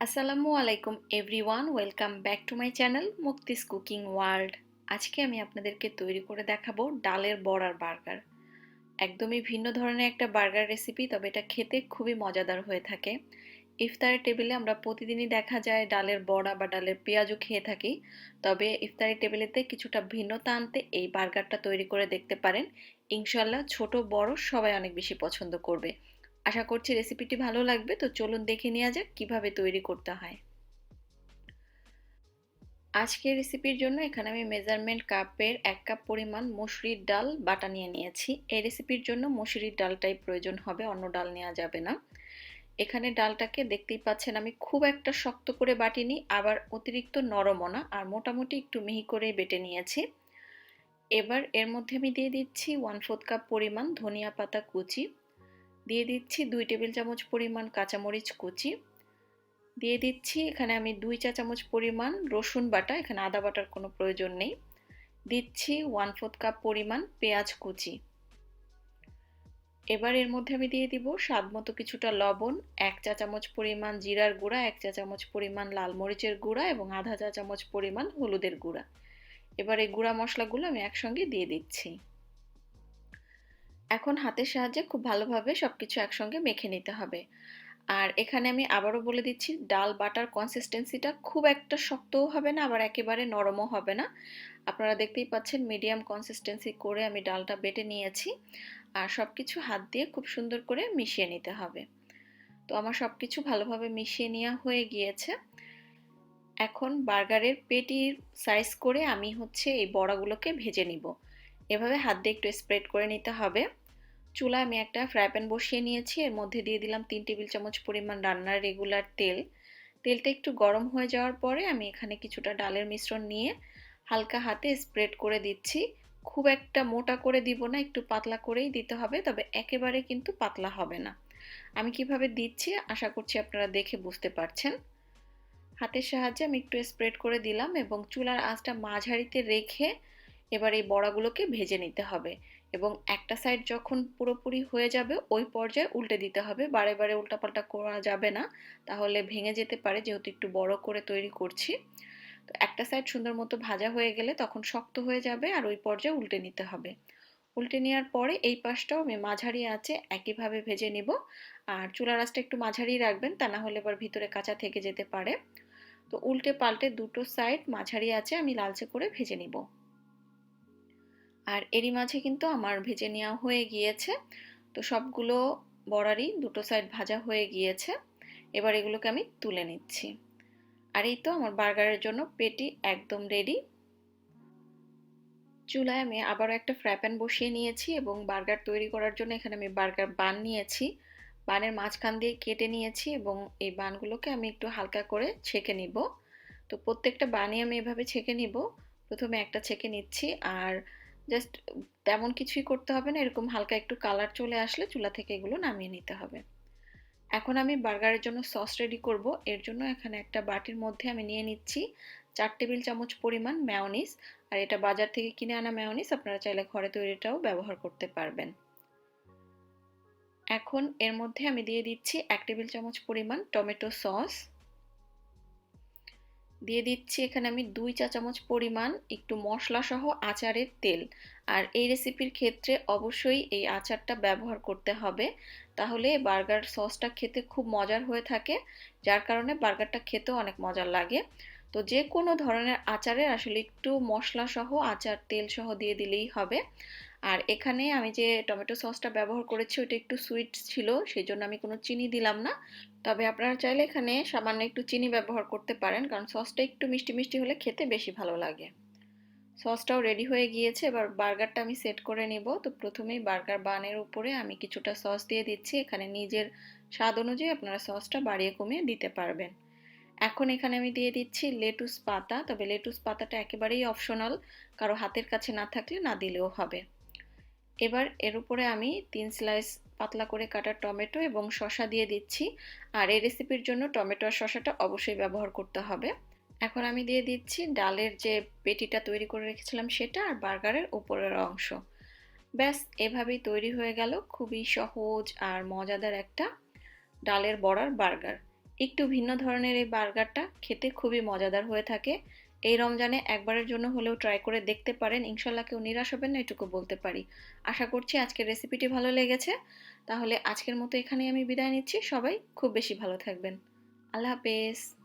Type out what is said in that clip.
আসসালামু আলাইকুম everyone, welcome back to my channel Mukti's cooking world. আজকে আমি আপনাদেরকে তৈরি করে দেখাবো ডালের বড়ার বার্গার। একদমই ভিন্ন ধরনের একটা বার্গার রেসিপি, তবে এটা খেতে খুবই মজাদার হয়ে থাকে। ইফতারের টেবিলে আমরা প্রতিদিনই দেখা যায় ডালের বড়া বা ডালের পেঁয়াজু খেয়ে থাকি, তবে ইফতারি টেবিলেতে কিছুটা ভিন্নতা আনতে এই বার্গারটা তৈরি করে দেখতে পারেন। ইনশাল্লাহ ছোট বড় সবাই অনেক বেশি পছন্দ করবে। আশা করছি রেসিপিটি ভালো লাগবে, তো চলুন দেখে নেওয়া যাক কিভাবে তৈরি করতে হয়। আজকের রেসিপির জন্য এখানে আমি মেজারমেন্ট কাপের 1 কাপ পরিমাণ মসুরির ডাল বাটা নিয়ে নিয়েছি। এই রেসিপির জন্য মসুরির ডালটাই প্রয়োজন হবে, অন্য ডাল নেওয়া যাবে না। এখানে ডালটাকে দেখতেই পাচ্ছেন আমি খুব একটা শক্ত করে বাটিনি, আবার অতিরিক্ত নরমও না, আর মোটামুটি একটু মিহি করে বেটে নিয়েছি। এবার এর মধ্যে আমি দিয়ে দিচ্ছি 1/4 কাপ পরিমাণ ধনিয়া পাতা কুচি, দিয়ে দিচ্ছি 2 টেবিল চামচ পরিমাণ কাঁচামরিচ কুচি, দিয়ে দিচ্ছি এখানে আমি 2 চা চামচ পরিমাণ রসুন বাটা, এখানে আদা বাটার কোনো প্রয়োজন নেই। দিচ্ছি 1/4 কাপ পরিমাণ পেঁয়াজ কুচি। এবার এর মধ্যে আমি দিয়ে দিব স্বাদ মতো কিছুটা লবণ, 1 চা চামচ পরিমাণ জিরার গুঁড়া, 1 চা চামচ পরিমাণ লাল মরিচের গুঁড়া এবং আধা চা চামচ পরিমাণ হলুদের গুঁড়া। এবার এই গুঁড়া মশলাগুলো আমি একসঙ্গে দিয়ে দিচ্ছি। এখন হাতের সাহায্যে খুব ভালোভাবে সবকিছু একসঙ্গে মেখে নিতে হবে। আর এখানে আমি আবারও বলে দিচ্ছি, ডাল বাটার কনসিস্টেন্সিটা খুব একটা শক্তও হবে না, আবার একেবারে নরমও হবে না। আপনারা দেখতেই পাচ্ছেন মিডিয়াম কনসিস্টেন্সি করে আমি ডালটা বেটে নিয়েছি। আর সবকিছু হাত দিয়ে খুব সুন্দর করে মিশিয়ে নিতে হবে। তো আমার সবকিছু ভালোভাবে মিশিয়ে নেওয়া হয়ে গিয়েছে। এখন বার্গারের পেটির সাইজ করে আমি এই বড়াগুলোকে ভেজে নিব। এভাবে হাত দিয়ে একটু স্প্রেড করে নিতে হবে। চুলায় আমি একটা ফ্রাই প্যান বসিয়ে নিয়েছি, এর মধ্যে দিয়ে দিলাম 3 টেবিল চামচ পরিমাণ রান্নার রেগুলার তেল। তেলটা একটু গরম হয়ে যাওয়ার পরে আমি এখানে কিছুটা ডালের মিশ্রণ নিয়ে হালকা হাতে স্প্রেড করে দিচ্ছি। খুব একটা মোটা করে দিব না, একটু পাতলা করেই দিতে হবে, তবে একেবারে কিন্তু পাতলা হবে না। আমি কিভাবে দিচ্ছি আশা করছি আপনারা দেখে বুঝতে পারছেন। হাতের সাহায্যে আমি একটু স্প্রেড করে দিলাম এবং চুলার আঁচটা মাঝারিতে রেখে এবার এই বড়াগুলোকে ভেজে নিতে হবে। এবং একটা সাইড যখন পুরোপুরি হয়ে যাবে ওই পর্যায়ে উল্টে দিতে হবে, বারে বারে উল্টাপাল্টা করা যাবে না, তাহলে ভেঙে যেতে পারে, যেহেতু একটু বড় করে তৈরি করছি। তো একটা সাইড সুন্দর মতো ভাজা হয়ে গেলে তখন শক্ত হয়ে যাবে, আর ওই পর্যায়ে উল্টে নিতে হবে। উল্টে নেওয়ার পরে এই পাশটাও আমি মাঝারি আঁচে একইভাবে ভেজে নিব। আর চুলার আঁচটা একটু মাঝারি রাখবেন, তা না হলে এবার ভিতরে কাঁচা থেকে যেতে পারে। তো উল্টে পাল্টে দুটো সাইড মাঝারি আঁচে আমি লালচে করে ভেজে নিব। আর এরই মাঝে কিন্তু আমার ভেজে নেওয়া হয়ে গিয়েছে। তো সবগুলো বড়ারই দুটো সাইড ভাজা হয়ে গিয়েছে। এবার এগুলোকে আমি তুলে নিচ্ছি। আর এই তো আমার বার্গারের জন্য পেটি একদম রেডি। চুলায় আমি আবারও একটা ফ্রাই প্যান বসিয়ে নিয়েছি এবং বার্গার তৈরি করার জন্য এখানে আমি বার্গার বান নিয়েছি। বানের মাঝখান দিয়ে কেটে নিয়েছি এবং এই বানগুলোকে আমি একটু হালকা করে ছেঁকে নিব। তো প্রত্যেকটা বানই আমি এভাবে ছেঁকে নিব। প্রথমে একটা ছেঁকে নিচ্ছি, আর জাস্ট তেমন কিছুই করতে হবে না, এরকম হালকা একটু কালার চলে আসলে চুলা থেকে এগুলো নামিয়ে নিতে হবে। এখন আমি বার্গারের জন্য সস রেডি করব। এর জন্য এখানে একটা বাটির মধ্যে আমি নিয়ে নিচ্ছি 4 টেবিল চামচ পরিমাণ মেয়োনিজ। আর এটা বাজার থেকে কিনে আনা মেয়োনিজ, আপনারা চাইলে ঘরে তৈরিটাও ব্যবহার করতে পারবেন। এখন এর মধ্যে আমি দিয়ে দিচ্ছি 1 টেবিল চামচ পরিমাণ টমেটো সস, দিয়ে দিচ্ছি এখানে আমি 2 চা চামচ পরিমাণ একটু মশলা সহ আচারের তেল। আর এই রেসিপির ক্ষেত্রে অবশ্যই এই আচারটা ব্যবহার করতে হবে, তাহলে বার্গার সসটা খেতে খুব মজার হয়ে থাকে, যার কারণে বার্গারটা খেতেও অনেক মজার লাগে। তো যে কোনো ধরনের আচারে আসলে একটু মশলা সহ আচার তেল সহ দিয়ে দিলেই হবে। আর এখানে আমি যে টমেটো সসটা ব্যবহার করেছি ওটা একটু সুইট ছিল, সেই জন্য আমি কোনো চিনি দিলাম না। তবে আপনারা চাইলে এখানে সামান্য একটু চিনি ব্যবহার করতে পারেন, কারণ সসটা একটু মিষ্টি মিষ্টি হলে খেতে বেশি ভালো লাগে। সসটাও রেডি হয়ে গিয়েছে, এবার বার্গারটা আমি সেট করে নিব। তো প্রথমেই বার্গার বানের উপরে আমি কিছুটা সস দিয়ে দিচ্ছি, এখানে নিজের স্বাদ অনুযায়ী আপনারা সসটা বাড়িয়ে কমিয়ে দিতে পারবেন। এখন এখানে আমি দিয়ে দিচ্ছি লেটুস পাতা, তবে লেটুস পাতাটা একেবারেই অপশনাল, কারো হাতের কাছে না থাকলে না দিলেও হবে। এবার এর উপরে আমি 3 স্লাইস পাতলা করে কাটা টমেটো এবং শসা দিয়ে দিচ্ছি। আর এই রেসিপির জন্য টমেটো আর শসাটা অবশ্যই ব্যবহার করতে হবে। এখন আমি দিয়ে দিচ্ছি ডালের যে পেটিটা তৈরি করে রেখেছিলাম সেটা, আর বার্গারের উপরের অংশ। ব্যাস, এভাবেই তৈরি হয়ে গেল খুবই সহজ আর মজাদার একটা ডালের বড়ার বার্গার। একটু ভিন্ন ধরনের এই বার্গারটা খেতে খুবই মজাদার হয়ে থাকে। এই রমজানে একবারের জন্য হলেও ট্রাই করে দেখতে পারেন, ইনশাল্লাহ কেউ নিরাশ হবেন না, এটুকু বলতে পারি। আশা করছি আজকের রেসিপিটি ভালো লেগেছে। তাহলে আজকের মতো এখানেই আমি বিদায় নিচ্ছি। সবাই খুব বেশি ভালো থাকবেন। আল্লাহ হাফেজ।